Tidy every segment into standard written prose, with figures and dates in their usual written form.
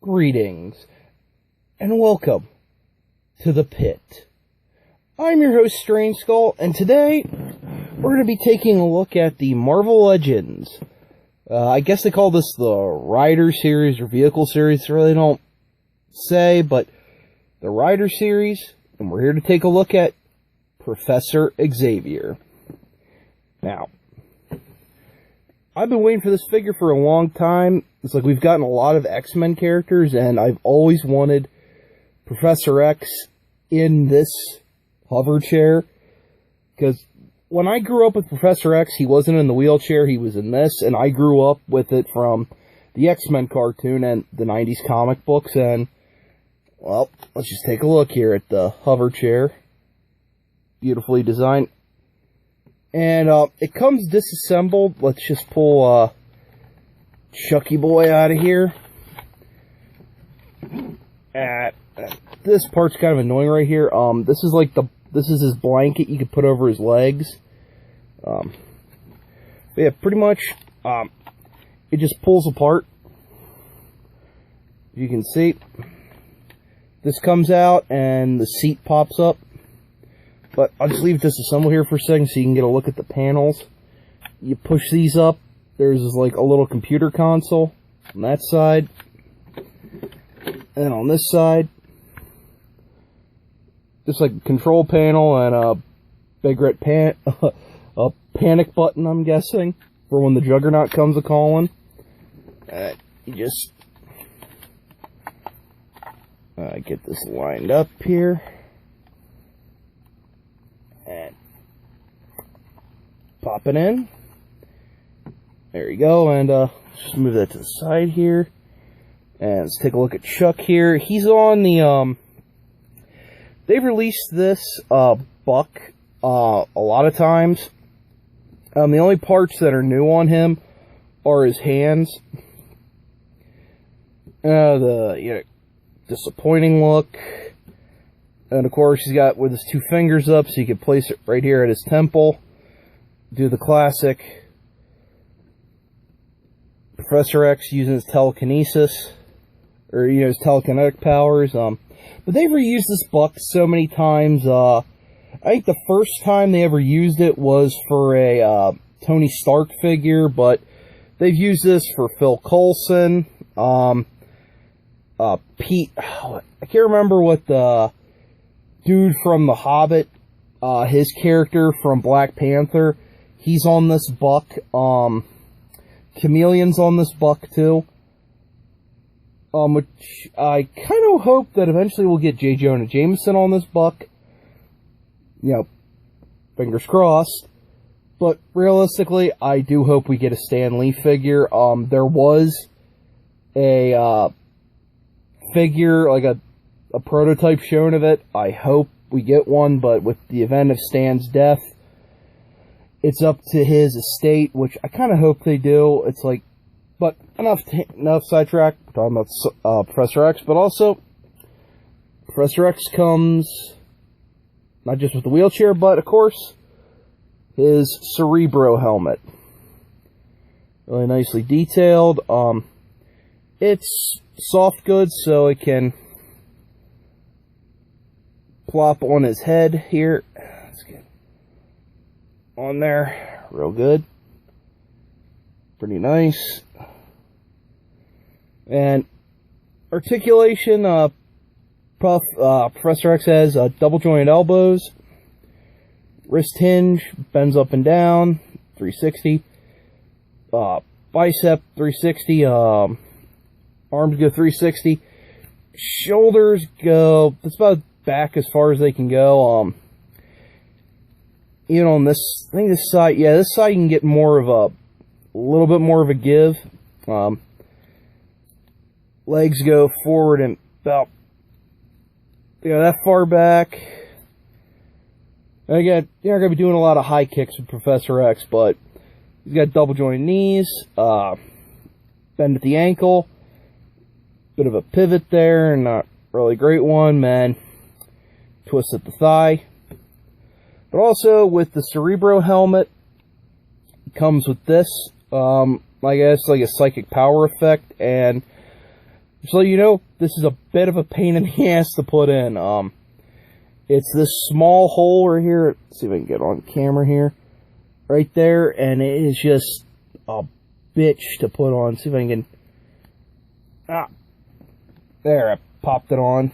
Greetings, and welcome to the Pit. I'm your host, Strange Skull, and today we're going to be taking a look at the Marvel Legends. I guess they call this the Rider series or Vehicle series. They really don't say, but the Rider series, and we're here to take a look at Professor Xavier. Now, I've been waiting for this figure for a long time. It's like we've gotten a lot of X-Men characters, and I've always wanted Professor X in this Hoverchair. Because when I grew up with Professor X, he wasn't in the wheelchair, he was in this, and I grew up with it from the X-Men cartoon and the 90s comic books, and, well, let's just take a look here at the Hoverchair. Beautifully designed. And, it comes disassembled. Let's just pull, Chucky Boy out of here. This part's kind of annoying right here. This is like this is his blanket you could put over his legs. But yeah, pretty much, it just pulls apart. You can see, this comes out and the seat pops up. But I'll just leave it disassembled here for a second so you can get a look at the panels. You push these up. There's like a little computer console on that side. And on this side, just like a control panel and a big red a panic button, I'm guessing, for when the Juggernaut comes a-calling. You just get this lined up here. And pop it in. There you go, and just move that to the side here. And let's take a look at Chuck here. He's on the, they've released this, buck, a lot of times. The only parts that are new on him are his hands. The disappointing look. And of course, he's got with his two fingers up, so you can place it right here at his temple. Do the classic Professor X using his telekinesis, or his telekinetic powers. But they've reused this buck so many times. I think the first time they ever used it was for a Tony Stark figure, but they've used this for Phil Coulson, Pete. I can't remember what the dude from The Hobbit, his character from Black Panther, he's on this buck. Chameleon's on this buck too. Which I kind of hope that eventually we'll get J. Jonah Jameson on this buck. Fingers crossed. But realistically, I do hope we get a Stan Lee figure. There was a figure, like a prototype shown of it. I hope we get one, but with the event of Stan's death, it's up to his estate, which I kind of hope they do. It's like, but enough sidetrack. We're talking about Professor X, but also Professor X comes not just with the wheelchair, but of course his Cerebro helmet. Really nicely detailed. It's soft goods, so it can plop on his head here. Let's get on there. Real good. Pretty nice. And articulation, Professor X has double jointed elbows. Wrist hinge, bends up and down, 360. Bicep, 360. Arms go 360. Shoulders go, that's about back as far as they can go. On this, I think this side, yeah, this side you can get more of a little bit more of a give. Legs go forward and about, that far back. And again, you're not going to be doing a lot of high kicks with Professor X, but he's got double jointed knees, bend at the ankle, bit of a pivot there, not really great one, man. Twist at the thigh. But also with the Cerebro helmet, it comes with this, I guess like a psychic power effect, and So you know, this is a bit of a pain in the ass to put in. It's this small hole right here. Let's see if I can get on camera here. Right there, and it is just a bitch to put on. See if I can get... there, I popped it on.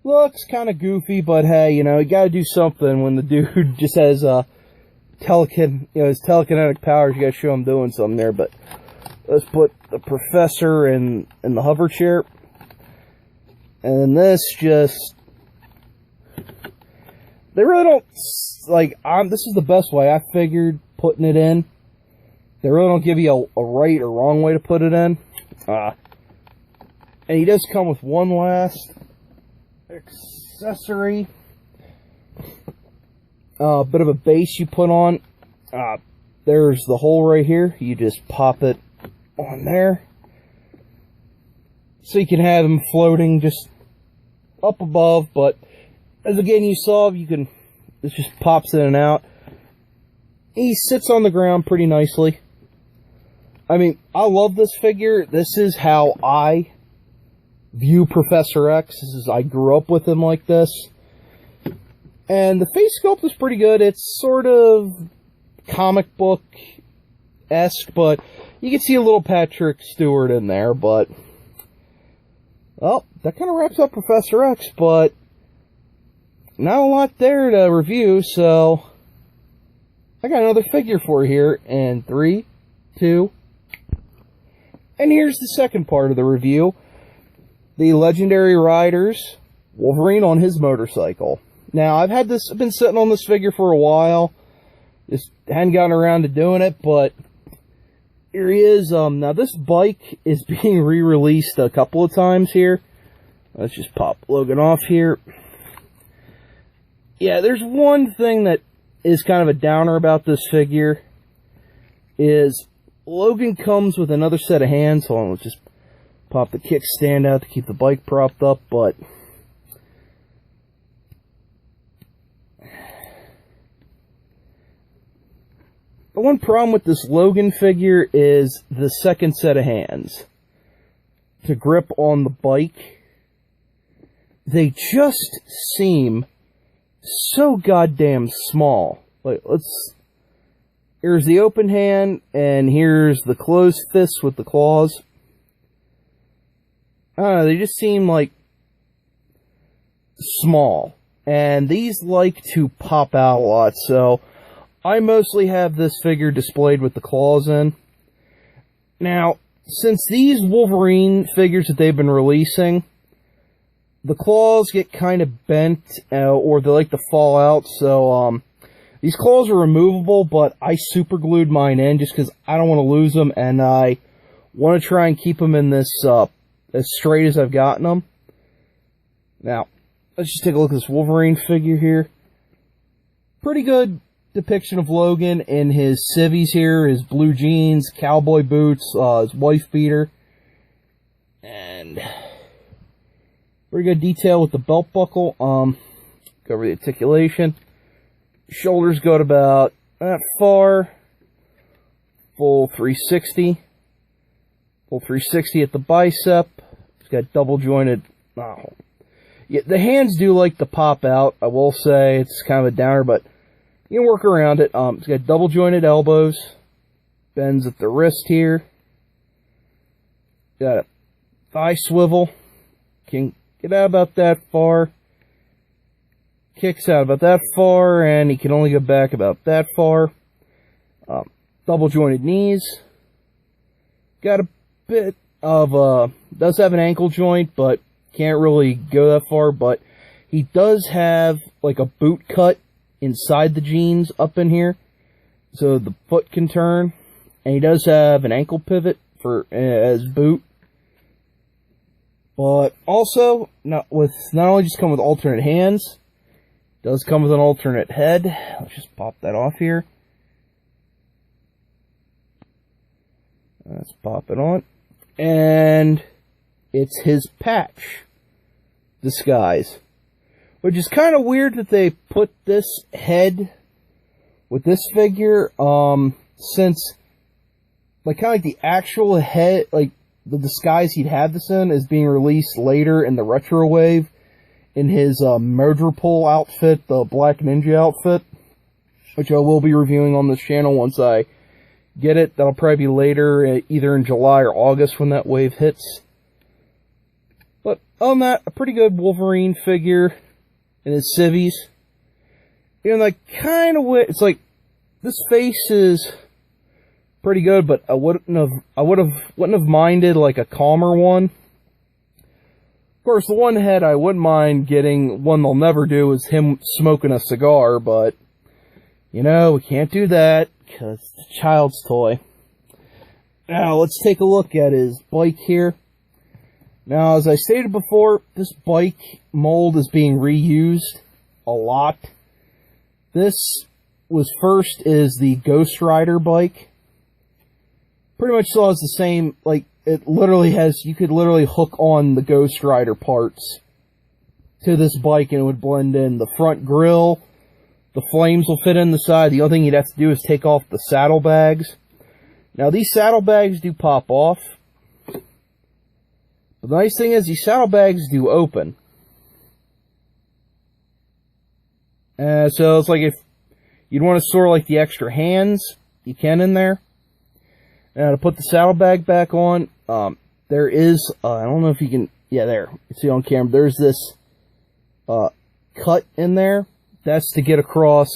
Looks kind of goofy, but hey, you know, you gotta do something when the dude just has his telekinetic powers. You gotta show him doing something there. But let's put the professor in the hover chair, and this just, they really don't, like, this is the best way I figured putting it in. They really don't give you a right or wrong way to put it in. And he does come with one last accessory. Bit of a base you put on. There's the hole right here. You just pop it on there. So you can have him floating just up above, but as again you saw, this just pops in and out. He sits on the ground pretty nicely. I mean, I love this figure. This is how I view Professor X. I grew up with him like this. And the face sculpt is pretty good. It's sort of comic book-esque, but you can see a little Patrick Stewart in there, but... well, that kind of wraps up Professor X, but not a lot there to review, so I got another figure for you here in 3, 2, and here's the second part of the review. The Legendary Riders Wolverine on his motorcycle. Now, I've been sitting on this figure for a while. Just hadn't gotten around to doing it, but here he is. Now, this bike is being re-released a couple of times here. Let's just pop Logan off here. Yeah, there's one thing that is kind of a downer about this figure. Is Logan comes with another set of hands. Hold on, let's just pop the kickstand out to keep the bike propped up, but... the one problem with this Logan figure is the second set of hands to grip on the bike. They just seem so goddamn small. Like, here's the open hand, and here's the closed fist with the claws. I don't know, they just seem like small. And these like to pop out a lot, so I mostly have this figure displayed with the claws in. Now, since these Wolverine figures that they've been releasing, the claws get kind of bent, or they like to fall out, so these claws are removable, but I super glued mine in just because I don't want to lose them, and I want to try and keep them in this as straight as I've gotten them. Now, let's just take a look at this Wolverine figure here. Pretty good depiction of Logan in his civvies here, his blue jeans, cowboy boots, his wife beater, and pretty good detail with the belt buckle. Cover the articulation. Shoulders go to about that far. Full 360. Full 360 at the bicep. It's got double jointed. Oh. Yeah, the hands do like to pop out. I will say it's kind of a downer, but you can work around it. It's got double jointed elbows. Bends at the wrist here. Got a thigh swivel. Can get out about that far. Kicks out about that far, and he can only go back about that far. Double jointed knees. Got a bit of does have an ankle joint, but can't really go that far. But he does have like a boot cut inside the jeans up in here, so the foot can turn. And he does have an ankle pivot for as boot. But also, not only just come with alternate hands, does come with an alternate head. Let's just pop that off here. Let's pop it on. And it's his patch disguise. Which is kind of weird that they put this head with this figure, since, like, kind of like the actual head, like, the disguise he'd had this in is being released later in the retro wave in his Motorpool outfit, the Black Ninja outfit, which I will be reviewing on this channel once I get it. That'll probably be later, either in July or August when that wave hits. But on that, a pretty good Wolverine figure in his civvies. You know, like, kind of, it's like, this face is pretty good, but I wouldn't have minded, like, a calmer one. Of course, the one head I wouldn't mind getting, one they'll never do, is him smoking a cigar, but, you know, we can't do that, because it's a child's toy. Now, let's take a look at his bike here. Now, as I stated before, this bike mold is being reused a lot. This was first is the Ghost Rider bike. Pretty much still has the same, like, it literally has, you could literally hook on the Ghost Rider parts to this bike and it would blend in. The front grille, the flames will fit in the side. The only thing you'd have to do is take off the saddlebags. Now, these saddlebags do pop off. But the nice thing is, these saddlebags do open. So it's like if you'd want to store like the extra hands, you can in there. Now to put the saddlebag back on, there is, I don't know if you can, yeah, there, you see on camera, there's this cut in there. That's to get across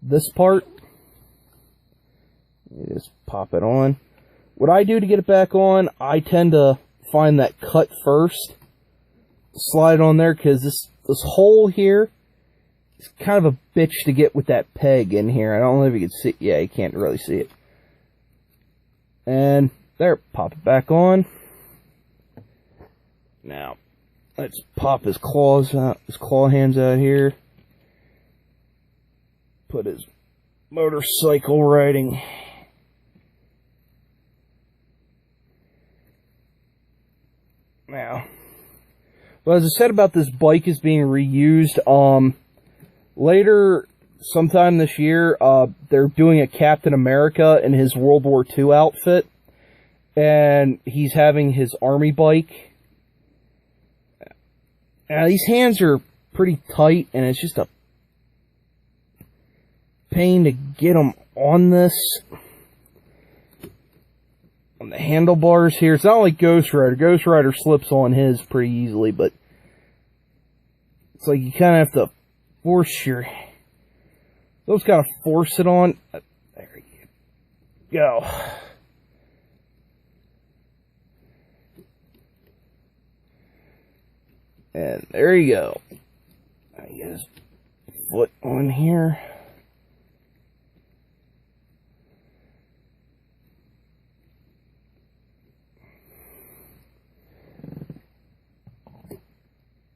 this part. You just pop it on. What I do to get it back on, I tend to find that cut first, slide it on there, because this hole here, it's kind of a bitch to get with that peg in here. I don't know if you can see. Yeah, you can't really see it. And there, pop it back on. Now, let's pop his claws out, his claw hands out here. Put his motorcycle riding. Now, well, as I said about this bike is being reused, later, sometime this year, they're doing a Captain America in his World War II outfit, and he's having his army bike. Now, these hands are pretty tight, and it's just a pain to get them on this. On the handlebars here, it's not like Ghost Rider. Ghost Rider slips on his pretty easily, but it's like you kind of have to force your... Those gotta force it on. There you go. And there you go. I get his foot on here.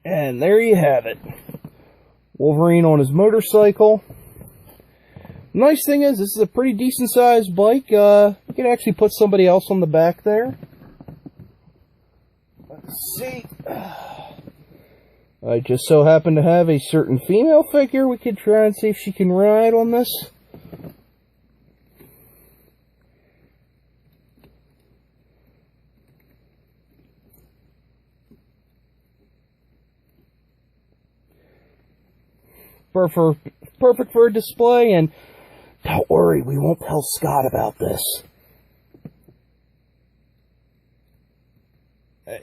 And there you have it. Wolverine on his motorcycle. Nice thing is, this is a pretty decent sized bike. You can actually put somebody else on the back there. Let's see. I just so happen to have a certain female figure. We could try and see if she can ride on this. Perfect for a display, and don't worry, we won't tell Scott about this.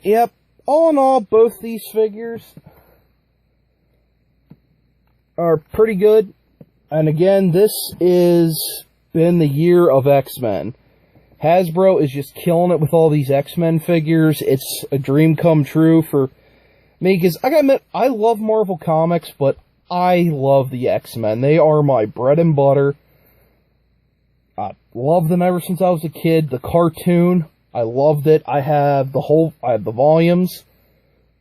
Yep, all in all, both these figures are pretty good. And again, this is been the year of X-Men. Hasbro is just killing it with all these X-Men figures. It's a dream come true for me, because I gotta admit, I love Marvel Comics, but I love the X-Men. They are my bread and butter. I love them ever since I was a kid. The cartoon, I loved it. I have the volumes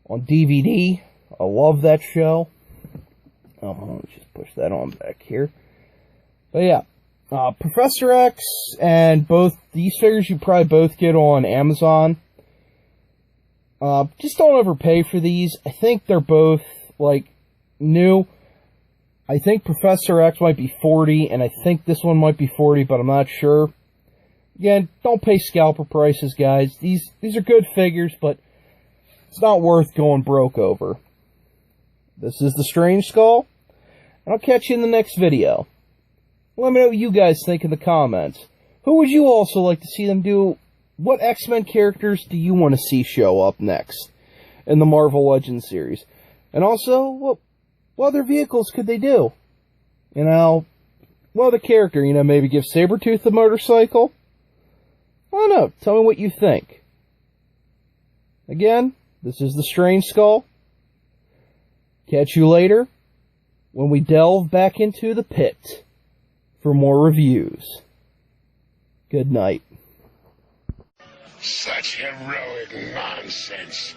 on DVD. I love that show. Oh, let me just push that on back here. But yeah, Professor X and both these figures you probably both get on Amazon. Just don't overpay for these. I think they're both like new. I think Professor X might be $40, and I think this one might be $40, but I'm not sure. Again, don't pay scalper prices, guys. These are good figures, but it's not worth going broke over. This is the Strange Skull, and I'll catch you in the next video. Let me know what you guys think in the comments. Who would you also like to see them do? What X-Men characters do you want to see show up next in the Marvel Legends series? And also, what other vehicles could they do? You know, what other character? You know, maybe give Sabretooth a motorcycle? I don't know. Tell me what you think. Again, this is the Strange Skull. Catch you later when we delve back into the pit for more reviews. Good night. Such heroic nonsense.